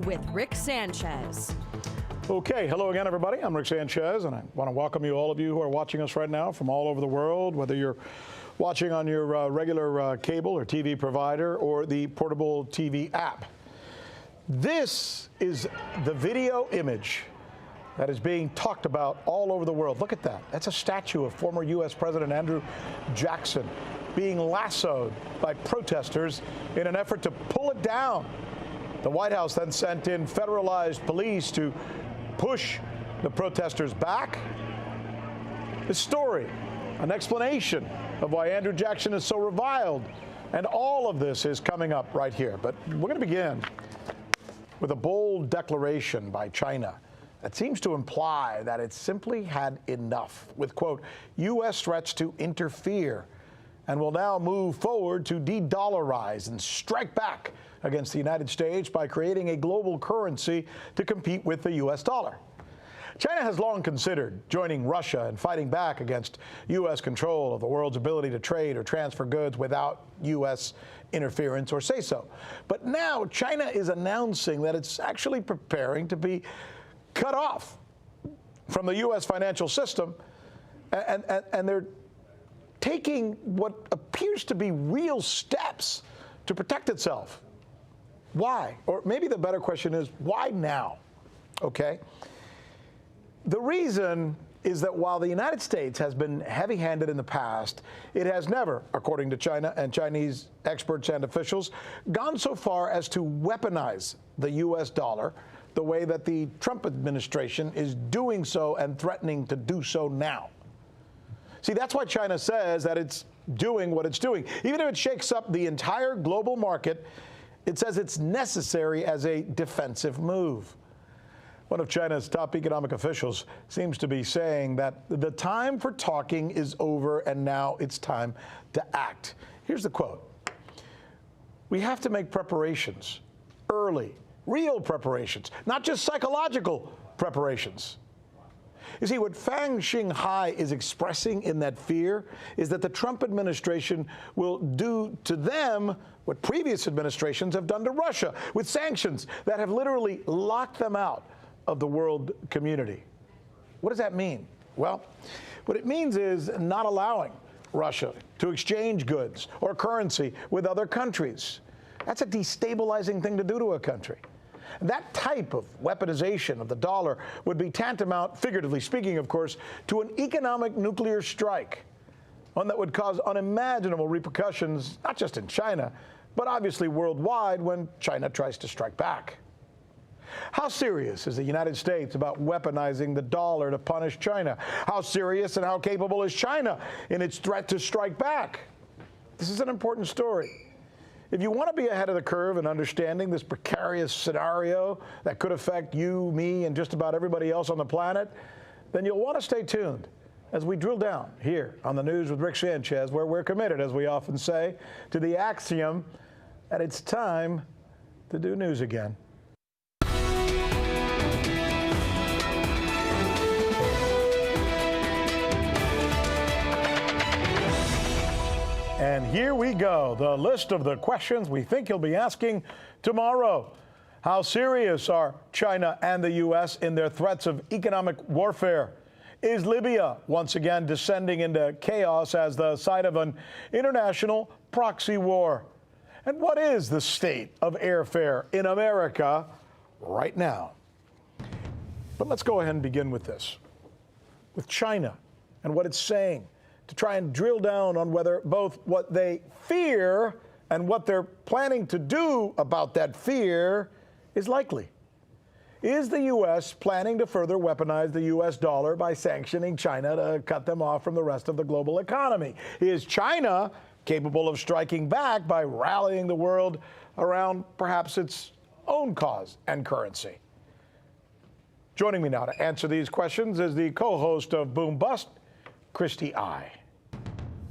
with Rick Sanchez. Okay, hello again, everybody. I'm Rick Sanchez, and I want to welcome all of you who are watching us right now from all over the world, whether you're watching on your regular cable or TV provider or the portable TV app. This is the video image that is being talked about all over the world. Look at that. That's a statue of former U.S. President Andrew Jackson being lassoed by protesters in an effort to pull it down. The White House then sent in federalized police to push the protesters back. The story, an explanation of why Andrew Jackson is so reviled. And all of this is coming up right here. But we're going to begin with a bold declaration by China that seems to imply that it simply had enough with, quote, U.S. threats to interfere, and will now move forward to de-dollarize and strike back against the United States by creating a global currency to compete with the U.S. dollar. China has long considered joining Russia and fighting back against U.S. control of the world's ability to trade or transfer goods without U.S. interference or say-so. But now China is announcing that it's actually preparing to be cut off from the U.S. financial system, and they're taking what appears to be real steps to protect itself. Why? Or maybe the better question is, why now? Okay? The reason is that while the United States has been heavy-handed in the past, it has never, according to China and Chinese experts and officials, gone so far as to weaponize the U.S. dollar the way that the Trump administration is doing so and threatening to do so now. See, that's why China says that it's doing what it's doing. Even if it shakes up the entire global market, it says it's necessary as a defensive move. One of China's top economic officials seems to be saying that the time for talking is over and now it's time to act. Here's the quote. We have to make preparations early, real preparations, not just psychological preparations. You see, what Fang Xinghai is expressing in that fear is that the Trump administration will do to them what previous administrations have done to Russia, with sanctions that have literally locked them out of the world community. What does that mean? Well, what it means is not allowing Russia to exchange goods or currency with other countries. That's a destabilizing thing to do to a country. That type of weaponization of the dollar would be tantamount, figuratively speaking, of course, to an economic nuclear strike, one that would cause unimaginable repercussions, not just in China, but obviously worldwide when China tries to strike back. How serious is the United States about weaponizing the dollar to punish China? How serious and how capable is China in its threat to strike back? This is an important story. If you want to be ahead of the curve in understanding this precarious scenario that could affect you, me, and just about everybody else on the planet, then you'll want to stay tuned as we drill down here on the News with Rick Sanchez, where we're committed, as we often say, to the axiom that it's time to do news again. And here we go, the list of the questions we think you'll be asking tomorrow. How serious are China and the U.S. in their threats of economic warfare? Is Libya once again descending into chaos as the site of an international proxy war? And what is the state of airfare in America right now? But let's go ahead and begin with this, with China and what it's saying, to try and drill down on whether both what they fear and what they're planning to do about that fear is likely. Is the U.S. planning to further weaponize the U.S. dollar by sanctioning China to cut them off from the rest of the global economy? Is China capable of striking back by rallying the world around perhaps its own cause and currency? Joining me now to answer these questions is the co-host of Boom Bust, Christy I.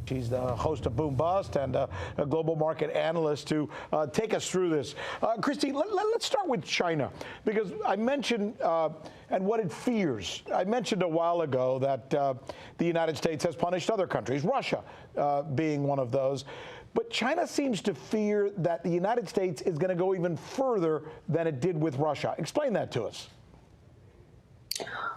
She's the host of Boom Bust and a global market analyst to take us through this. Christy, let's start with China, because I mentioned and what it fears. I mentioned a while ago that the United States has punished other countries, Russia being one of those. But China seems to fear that the United States is going to go even further than it did with Russia. Explain that to us.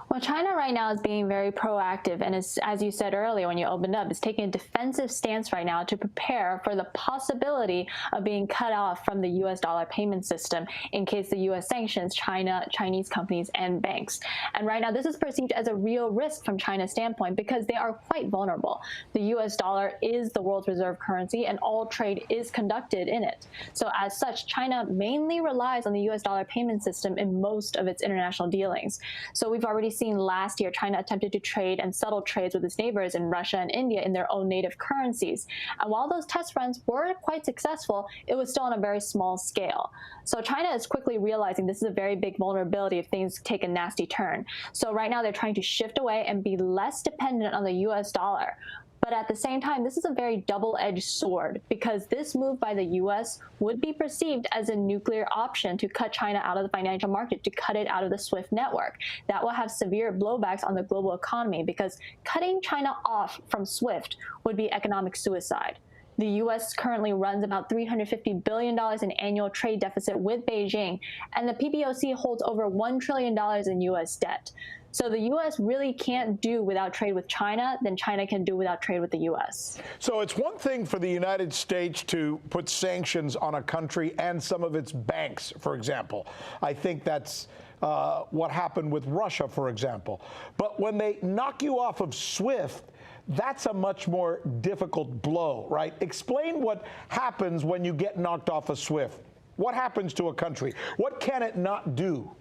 Well, China right now is being very proactive and is, as you said earlier when you opened up, is taking a defensive stance right now to prepare for the possibility of being cut off from the U.S. dollar payment system in case the U.S. sanctions Chinese companies and banks. And right now this is perceived as a real risk from China's standpoint because they are quite vulnerable. The U.S. dollar is the world's reserve currency and all trade is conducted in it. So as such, China mainly relies on the U.S. dollar payment system in most of its international dealings. So we've already seen last year China attempted to trade and settle trades with its neighbors in Russia and India in their own native currencies. And while those test runs were quite successful, it was still on a very small scale. So China is quickly realizing this is a very big vulnerability if things take a nasty turn. So right now they're trying to shift away and be less dependent on the US dollar. But at the same time, this is a very double-edged sword because this move by the U.S. would be perceived as a nuclear option to cut China out of the financial market, to cut it out of the SWIFT network. That will have severe blowbacks on the global economy because cutting China off from SWIFT would be economic suicide. The U.S. currently runs about $350 billion in annual trade deficit with Beijing, and the PBOC holds over $1 trillion in U.S. debt. So the U.S. really can't do without trade with China, then China can do without trade with the U.S. So it's one thing for the United States to put sanctions on a country and some of its banks, for example. I think that's what happened with Russia, for example. But when they knock you off of SWIFT, that's a much more difficult blow, right? Explain what happens when you get knocked off of SWIFT. What happens to a country? What can it not do?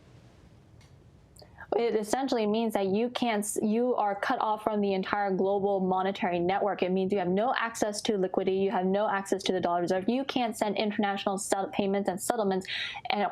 It essentially means that you are cut off from the entire global monetary network. It means you have no access to liquidity, you have no access to the dollar reserve. You can't send international payments and settlements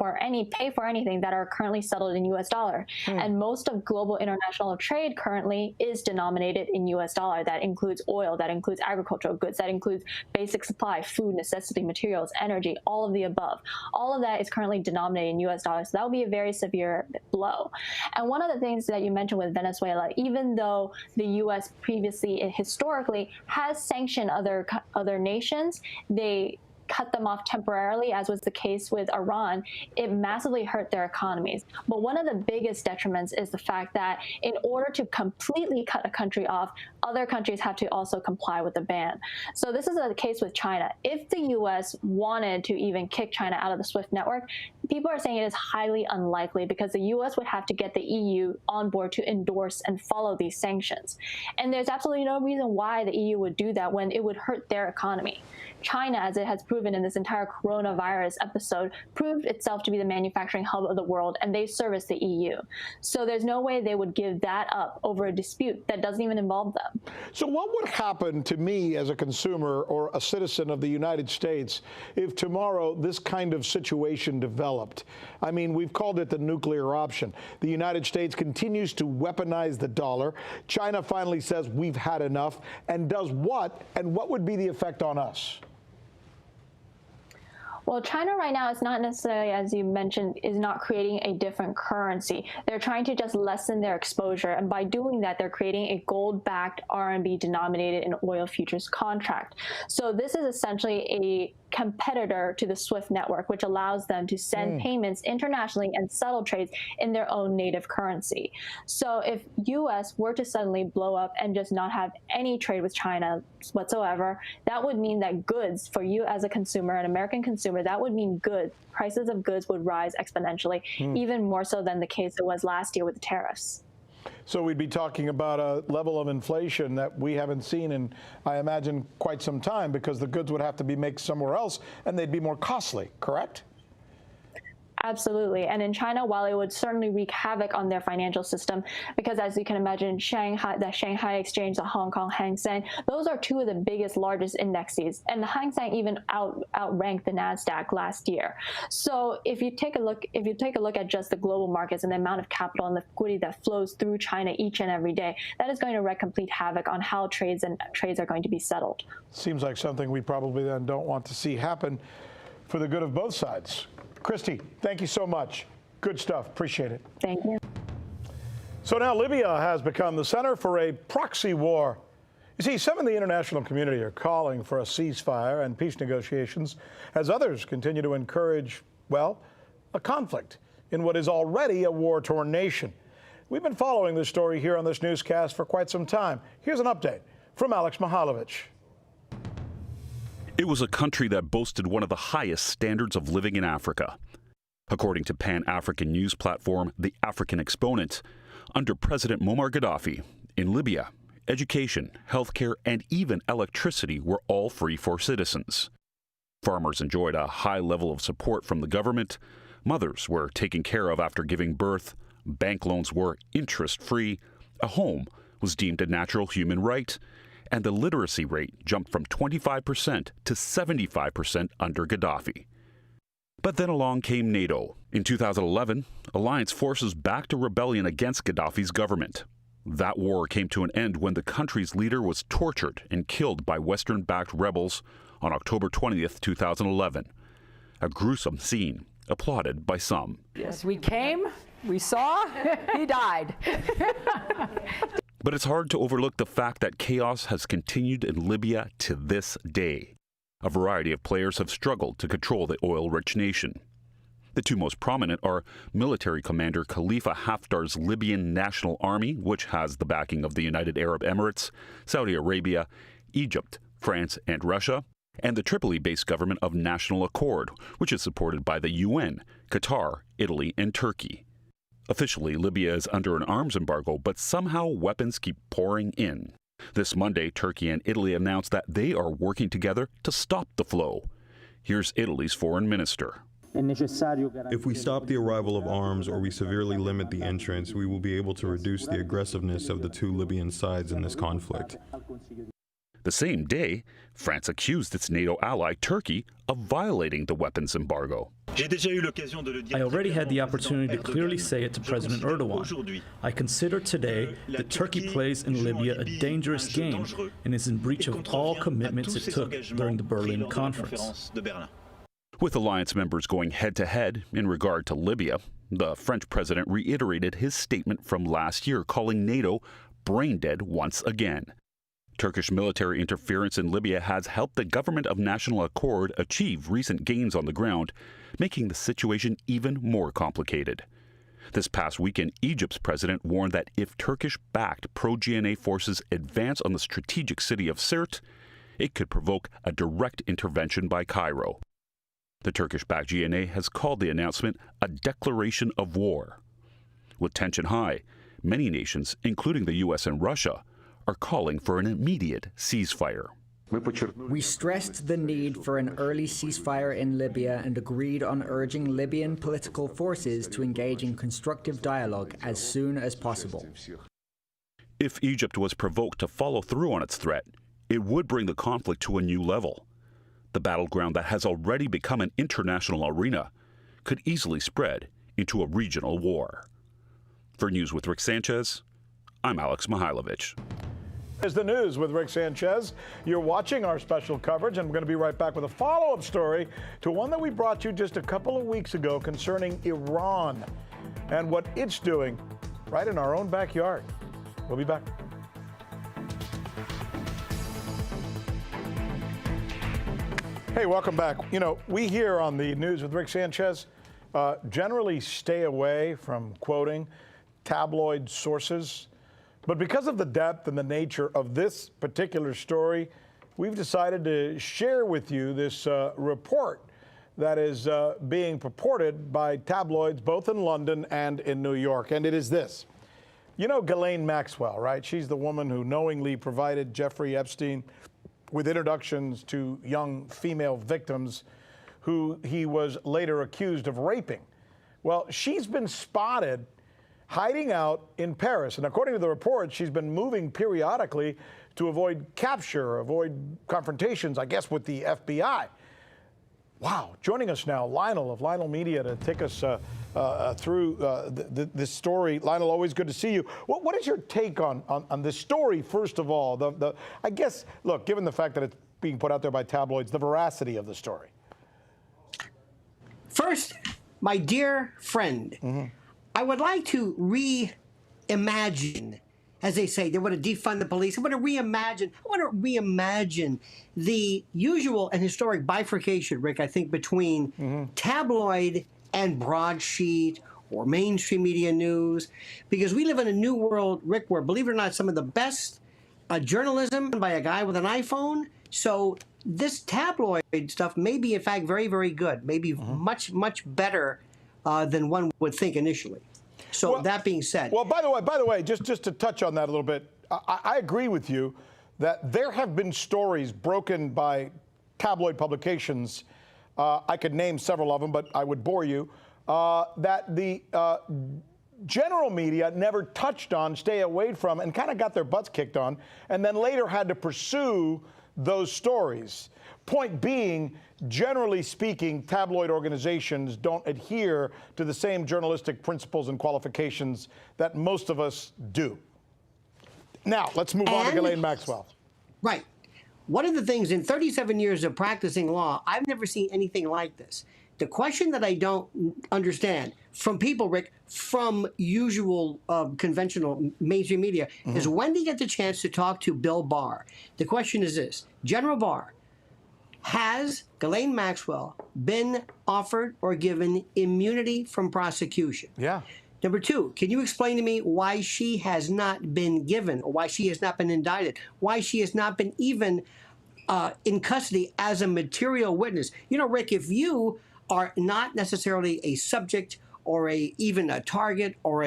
or pay for anything that are currently settled in US dollar. And most of global international trade currently is denominated in US dollar. That includes oil, that includes agricultural goods, that includes basic supply, food, necessity materials, energy, all of the above. All of that is currently denominated in US dollars. So that would be a very severe blow. And one of the things that you mentioned with Venezuela, even though the U.S. previously, historically, has sanctioned other nations, they cut them off temporarily, as was the case with Iran, it massively hurt their economies. But one of the biggest detriments is the fact that in order to completely cut a country off, other countries have to also comply with the ban. So this is the case with China. If the U.S. wanted to even kick China out of the SWIFT network, people are saying it is highly unlikely because the U.S. would have to get the EU on board to endorse and follow these sanctions. And there's absolutely no reason why the EU would do that when it would hurt their economy. China, as it has proven in this entire coronavirus episode, proved itself to be the manufacturing hub of the world, and they service the EU. So there's no way they would give that up over a dispute that doesn't even involve them. So what would happen to me as a consumer or a citizen of the United States if tomorrow this kind of situation developed? I mean, we've called it the nuclear option. The United States continues to weaponize the dollar. China finally says we've had enough and does what? And what would be the effect on us? Well, China right now is not necessarily, as you mentioned, is not creating a different currency. They're trying to just lessen their exposure. And by doing that, they're creating a gold-backed RMB denominated in oil futures contract. So this is essentially a competitor to the SWIFT network, which allows them to send payments internationally and settle trades in their own native currency. So if U.S. were to suddenly blow up and just not have any trade with China whatsoever, that would mean that goods for you as a consumer, an American consumer, that would mean goods. Prices of goods would rise exponentially, even more so than the case it was last year with the tariffs. So we'd be talking about a level of inflation that we haven't seen in, I imagine, quite some time, because the goods would have to be made somewhere else and they'd be more costly, correct? Absolutely. And in China, while it would certainly wreak havoc on their financial system, because as you can imagine, the Shanghai Exchange, the Hong Kong Hang Seng, those are two of the biggest, largest indexes. And the Hang Seng even outranked the NASDAQ last year. So if you take a look at just the global markets and the amount of capital and liquidity that flows through China each and every day, that is going to wreak complete havoc on how trades are going to be settled. Seems like something we probably then don't want to see happen for the good of both sides. Christy, thank you so much. Good stuff. Appreciate it. Thank you. So now Libya has become the center for a proxy war. You see, some in the international community are calling for a ceasefire and peace negotiations as others continue to encourage, well, a conflict in what is already a war-torn nation. We've been following this story here on this newscast for quite some time. Here's an update from Alex Mihailovich. It was a country that boasted one of the highest standards of living in Africa. According to Pan-African news platform The African Exponent, under President Muammar Gaddafi, in Libya, education, healthcare, and even electricity were all free for citizens. Farmers enjoyed a high level of support from the government. Mothers were taken care of after giving birth. Bank loans were interest-free. A home was deemed a natural human right. And the literacy rate jumped from 25% to 75% under Gaddafi. But then along came NATO. In 2011, alliance forces backed a rebellion against Gaddafi's government. That war came to an end when the country's leader was tortured and killed by Western-backed rebels on October 20th, 2011. A gruesome scene, applauded by some. Yes, we came, we saw, he died. But it's hard to overlook the fact that chaos has continued in Libya to this day. A variety of players have struggled to control the oil-rich nation. The two most prominent are military commander Khalifa Haftar's Libyan National Army, which has the backing of the United Arab Emirates, Saudi Arabia, Egypt, France, and Russia, and the Tripoli-based government of National Accord, which is supported by the UN, Qatar, Italy, and Turkey. Officially, Libya is under an arms embargo, but somehow weapons keep pouring in. This Monday, Turkey and Italy announced that they are working together to stop the flow. Here's Italy's foreign minister. If we stop the arrival of arms or we severely limit the entrance, we will be able to reduce the aggressiveness of the two Libyan sides in this conflict. The same day, France accused its NATO ally, Turkey, of violating the weapons embargo. I already had the opportunity to clearly say it to President Erdogan. I consider today that Turkey plays in Libya a dangerous game and is in breach of all commitments it took during the Berlin Conference. With alliance members going head-to-head in regard to Libya, the French president reiterated his statement from last year, calling NATO brain-dead once again. Turkish military interference in Libya has helped the government of National Accord achieve recent gains on the ground, making the situation even more complicated. This past weekend, Egypt's president warned that if Turkish-backed pro-GNA forces advance on the strategic city of Sirte, it could provoke a direct intervention by Cairo. The Turkish-backed GNA has called the announcement a declaration of war. With tension high, many nations, including the U.S. and Russia, are calling for an immediate ceasefire. We stressed the need for an early ceasefire in Libya and agreed on urging Libyan political forces to engage in constructive dialogue as soon as possible. If Egypt was provoked to follow through on its threat, it would bring the conflict to a new level. The battleground that has already become an international arena could easily spread into a regional war. For News with Rick Sanchez, I'm Alex Mihailovich. Is the news with Rick Sanchez. You're watching our special coverage, and we're going to be right back with a follow-up story to one that we brought you just a couple of weeks ago concerning Iran and what it's doing right in our own backyard. We'll be back. Hey, welcome back. You know, we here on the News with Rick Sanchez generally stay away from quoting tabloid sources. But because of the depth and the nature of this particular story, we've decided to share with you this report that is being purported by tabloids both in London and in New York. And it is this. You know Ghislaine Maxwell, right? She's the woman who knowingly provided Jeffrey Epstein with introductions to young female victims who he was later accused of raping. Well, she's been spotted hiding out in Paris. And according to the report, she's been moving periodically to avoid capture, avoid confrontations, I guess, with the FBI. Wow. Joining us now, Lionel of Lionel Media to take us through this story. Lionel, always good to see you. What is your take on this story, first of all? I guess, look, given the fact that it's being put out there by tabloids, the veracity of the story. First, my dear friend, I would like to reimagine as they say. They want to defund the police. They want to reimagine the usual and historic bifurcation, Rick, I think, between tabloid and broadsheet or mainstream media news, because we live in a new world, Rick, where, believe it or not, some of the best journalism by a guy with an iPhone. So this tabloid stuff may be, in fact, very, very good, maybe much, much better than one would think initially. So that being said. Well, by the way, just to touch on that a little bit, I agree with you that there have been stories broken by tabloid publications. I could name several of them, but I would bore you. That the general media never touched on, stay away from, and kind of got their butts kicked on, and then later had to pursue those stories. Point being, generally speaking, tabloid organizations don't adhere to the same journalistic principles and qualifications that most of us do. Now, let's move on to Ghislaine Maxwell. Right. One of the things in 37 years of practicing law, I've never seen anything like this. The question that I don't understand from people, Rick, from usual conventional mainstream media, is when do you get the chance to talk to Bill Barr? The question is this: General Barr, has Ghislaine Maxwell been offered or given immunity from prosecution? Yeah. Number two, can you explain to me why she has not been given, or why she has not been indicted, why she has not been even in custody as a material witness? You know, Rick, if you are not necessarily a subject or even a target or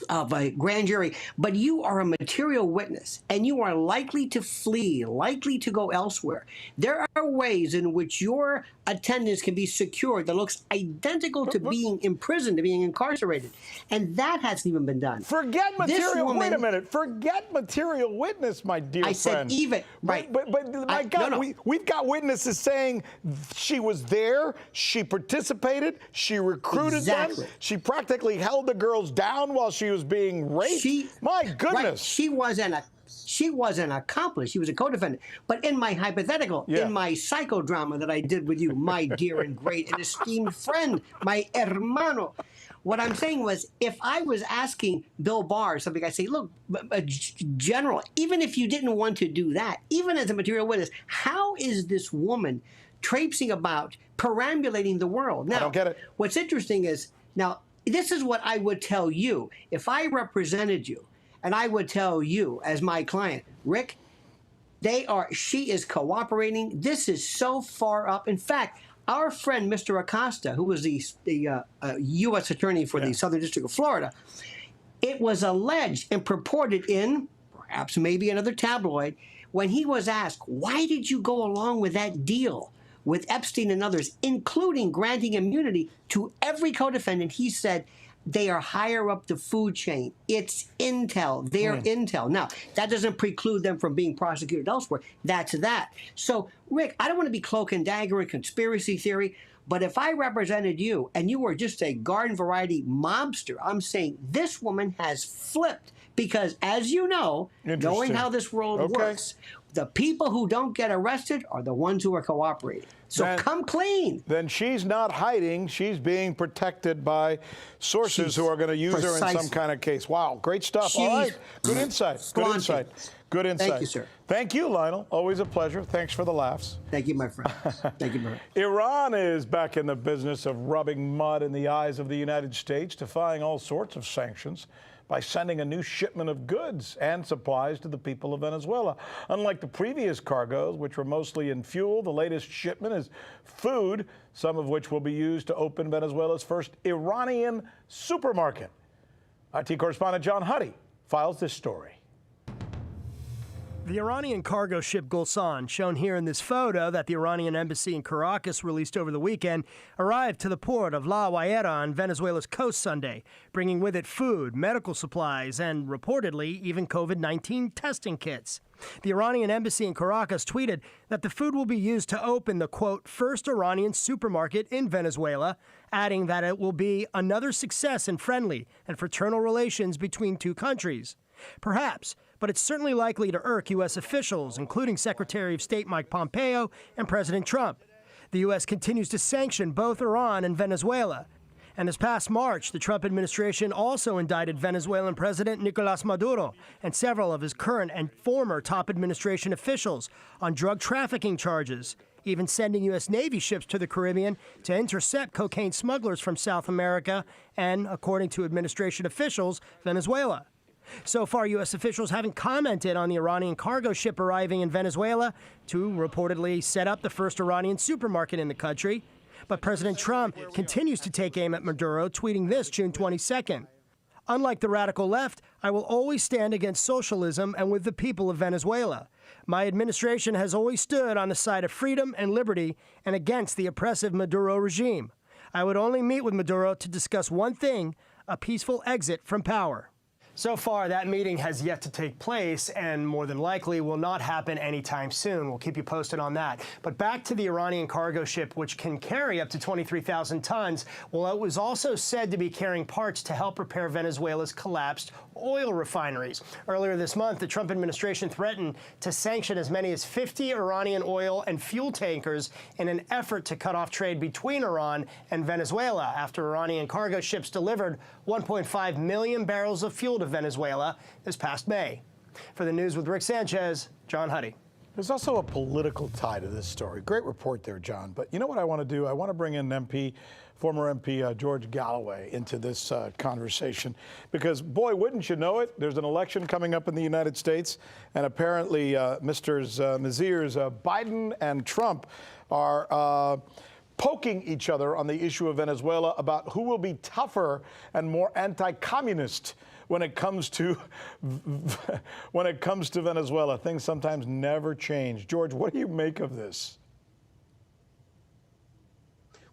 of a grand jury, but you are a material witness and you are likely to flee, likely to go elsewhere, there are ways in which your attendance can be secured that looks identical to being imprisoned, to being incarcerated. And that hasn't even been done. Forget material, wait a minute, forget material witness, my dear friend. I said even, right. But my God, no. We've got witnesses saying she was there, she participated, she recruited them, she practically held the girls down while she was being raped. My goodness. Right. She was an accomplice. She was a co-defendant. But in my hypothetical, in my psychodrama that I did with you, my dear and great and esteemed friend, my hermano, what I'm saying was, if I was asking Bill Barr something, I'd say, look, General, even if you didn't want to do that, even as a material witness, how is this woman traipsing about, perambulating the world? Now, I don't get it. What's interesting is, now, this is what I would tell you if I represented you, and I would tell you as my client, Rick, she is cooperating. This is so far up. In fact, our friend, Mr. Acosta, who was the U.S. attorney for the Southern District of Florida, it was alleged and purported in perhaps maybe another tabloid, when he was asked, why did you go along with that deal with Epstein and others, including granting immunity to every co-defendant, he said, they are higher up the food chain. It's intel. They're intel. Now, that doesn't preclude them from being prosecuted elsewhere. That's that. So, Rick, I don't want to be cloak and dagger and conspiracy theory, but if I represented you and you were just a garden variety mobster, I'm saying this woman has flipped because, as you know, knowing how this world works, the people who don't get arrested are the ones who are cooperating. So come clean. Then she's not hiding. She's being protected by sources who are going to use her in some kind of case. Wow, great stuff. All right, good insight. Good insight. Good insight. Thank you, sir. Thank you, Lionel. Always a pleasure. Thanks for the laughs. Thank you, my friend. Thank you, Barry. Iran is back in the business of rubbing mud in the eyes of the United States, defying all sorts of sanctions by sending a new shipment of goods and supplies to the people of Venezuela. Unlike the previous cargoes, which were mostly in fuel, the latest shipment is food, some of which will be used to open Venezuela's first Iranian supermarket. RT correspondent John Huddy files this story. The Iranian cargo ship Gulsan, shown here in this photo that the Iranian embassy in Caracas released over the weekend, arrived to the port of La Guaira on Venezuela's coast Sunday, bringing with it food, medical supplies, and reportedly even COVID-19 testing kits. The Iranian embassy in Caracas tweeted that the food will be used to open the, quote, first Iranian supermarket in Venezuela, adding that it will be another success in friendly and fraternal relations between two countries. Perhaps, but it's certainly likely to irk U.S. officials, including Secretary of State Mike Pompeo and President Trump. The U.S. continues to sanction both Iran and Venezuela. And this past March, the Trump administration also indicted Venezuelan President Nicolas Maduro and several of his current and former top administration officials on drug trafficking charges, even sending U.S. Navy ships to the Caribbean to intercept cocaine smugglers from South America and, according to administration officials, Venezuela. So far, U.S. officials haven't commented on the Iranian cargo ship arriving in Venezuela to reportedly set up the first Iranian supermarket in the country. But President Trump continues to take aim at Maduro, tweeting this June 22nd. Unlike the radical left, I will always stand against socialism and with the people of Venezuela. My administration has always stood on the side of freedom and liberty and against the oppressive Maduro regime. I would only meet with Maduro to discuss one thing, a peaceful exit from power. So far, that meeting has yet to take place and more than likely will not happen anytime soon. We'll keep you posted on that. But back to the Iranian cargo ship, which can carry up to 23,000 tons. Well, it was also said to be carrying parts to help repair Venezuela's collapsed oil refineries. Earlier this month, the Trump administration threatened to sanction as many as 50 Iranian oil and fuel tankers in an effort to cut off trade between Iran and Venezuela after Iranian cargo ships delivered 1.5 million barrels of fuel to Venezuela this past May. For the news with Rick Sanchez, John Huddy. There's also a political tie to this story. Great report there, John. But you know what I want to do? I want to bring in former MP George Galloway into this conversation because, boy, wouldn't you know it, there's an election coming up in the United States, and apparently Messrs. Biden and Trump are poking each other on the issue of Venezuela about who will be tougher and more anti-communist when it comes to Venezuela. Things sometimes never change. George, what do you make of this?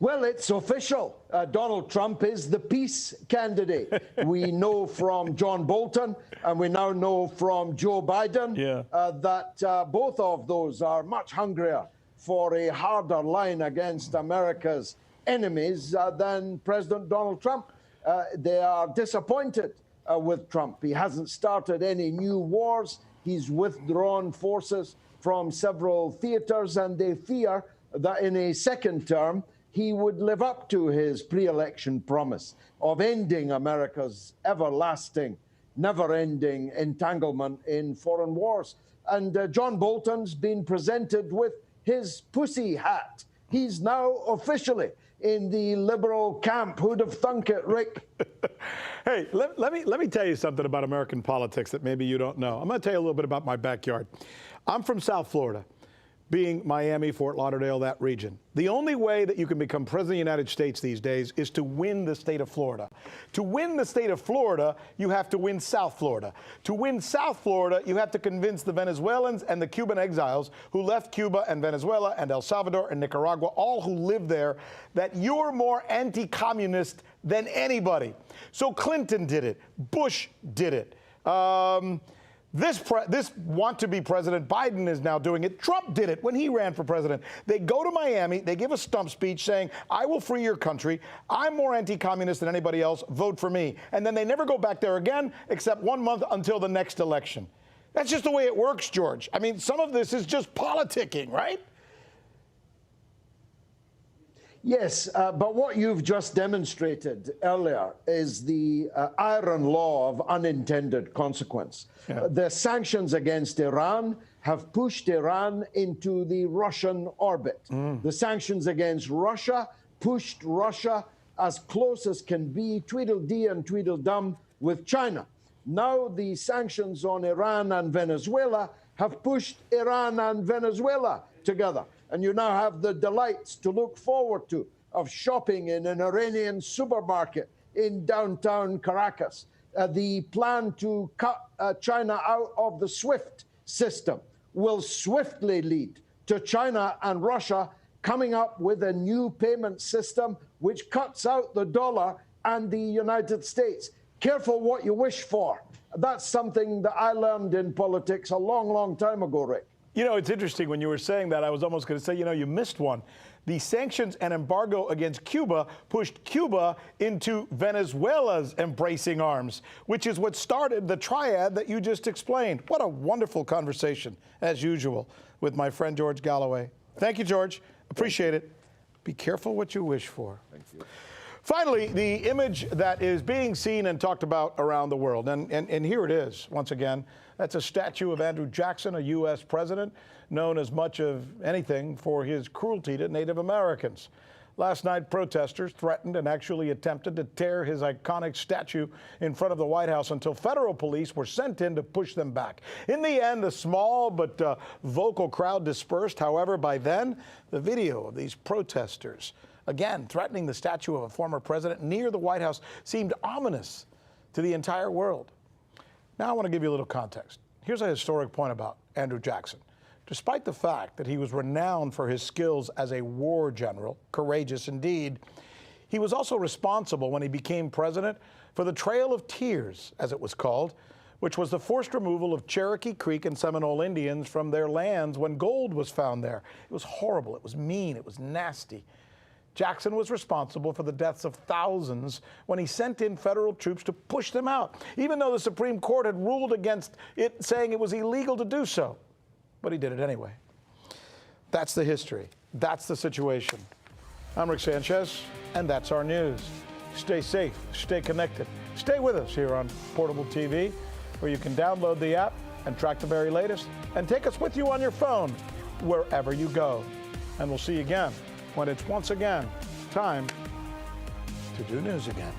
Well, it's official. Donald Trump is the peace candidate. We know from John Bolton, and we now know from Joe Biden, that both of those are much hungrier for a harder line against America's enemies than President Donald Trump. They are disappointed with Trump. He hasn't started any new wars. He's withdrawn forces from several theaters, and they fear that in a second term, he would live up to his pre-election promise of ending America's everlasting, never-ending entanglement in foreign wars. And John Bolton's been presented with his pussy hat. He's now officially in the liberal camp. Who'd have thunk it, Rick? Hey, let me tell you something about American politics that maybe you don't know. I'm going to tell you a little bit about my backyard. I'm from South Florida, being Miami, Fort Lauderdale, that region. The only way that you can become president of the United States these days is to win the state of Florida. To win the state of Florida, you have to win South Florida. To win South Florida, you have to convince the Venezuelans and the Cuban exiles who left Cuba and Venezuela and El Salvador and Nicaragua, all who live there, that you're more anti-communist than anybody. So Clinton did it. Bush did it. This want-to-be President Biden is now doing it. Trump did it when he ran for president. They go to Miami, they give a stump speech saying, I will free your country, I'm more anti-communist than anybody else, vote for me. And then they never go back there again, except 1 month until the next election. That's just the way it works, George. I mean, some of this is just politicking, right? Yes, but what you've just demonstrated earlier is the iron law of unintended consequence. Yeah. The sanctions against Iran have pushed Iran into the Russian orbit. The sanctions against Russia pushed Russia as close as can be, Tweedledee and Tweedledum, with China. Now the sanctions on Iran and Venezuela have pushed Iran and Venezuela together. And you now have the delights to look forward to of shopping in an Iranian supermarket in downtown Caracas. The plan to cut China out of the SWIFT system will swiftly lead to China and Russia coming up with a new payment system which cuts out the dollar and the United States. Careful what you wish for. That's something that I learned in politics a long, long time ago, Rick. You know, it's interesting when you were saying that, I was almost going to say, you know, you missed one. The sanctions and embargo against Cuba pushed Cuba into Venezuela's embracing arms, which is what started the triad that you just explained. What a wonderful conversation, as usual, with my friend George Galloway. Thank you, George. Appreciate it. Be careful what you wish for. Thank you. Finally, the image that is being seen and talked about around the world, and here it is, once again. That's a statue of Andrew Jackson, a U.S. president, known as much of anything for his cruelty to Native Americans. Last night, protesters threatened and actually attempted to tear his iconic statue in front of the White House until federal police were sent in to push them back. In the end, a small but vocal crowd dispersed. However, by then, the video of these protesters, again, threatening the statue of a former president near the White House, seemed ominous to the entire world. Now I want to give you a little context. Here's a historic point about Andrew Jackson. Despite the fact that he was renowned for his skills as a war general, courageous indeed, he was also responsible when he became president for the Trail of Tears, as it was called, which was the forced removal of Cherokee Creek and Seminole Indians from their lands when gold was found there. It was horrible, it was mean, it was nasty. Jackson was responsible for the deaths of thousands when he sent in federal troops to push them out, even though the Supreme Court had ruled against it, saying it was illegal to do so. But he did it anyway. That's the history. That's the situation. I'm Rick Sanchez, and that's our news. Stay safe, stay connected. Stay with us here on Portable TV, where you can download the app and track the very latest, and take us with you on your phone wherever you go. And we'll see you again when it's once again time to do news again.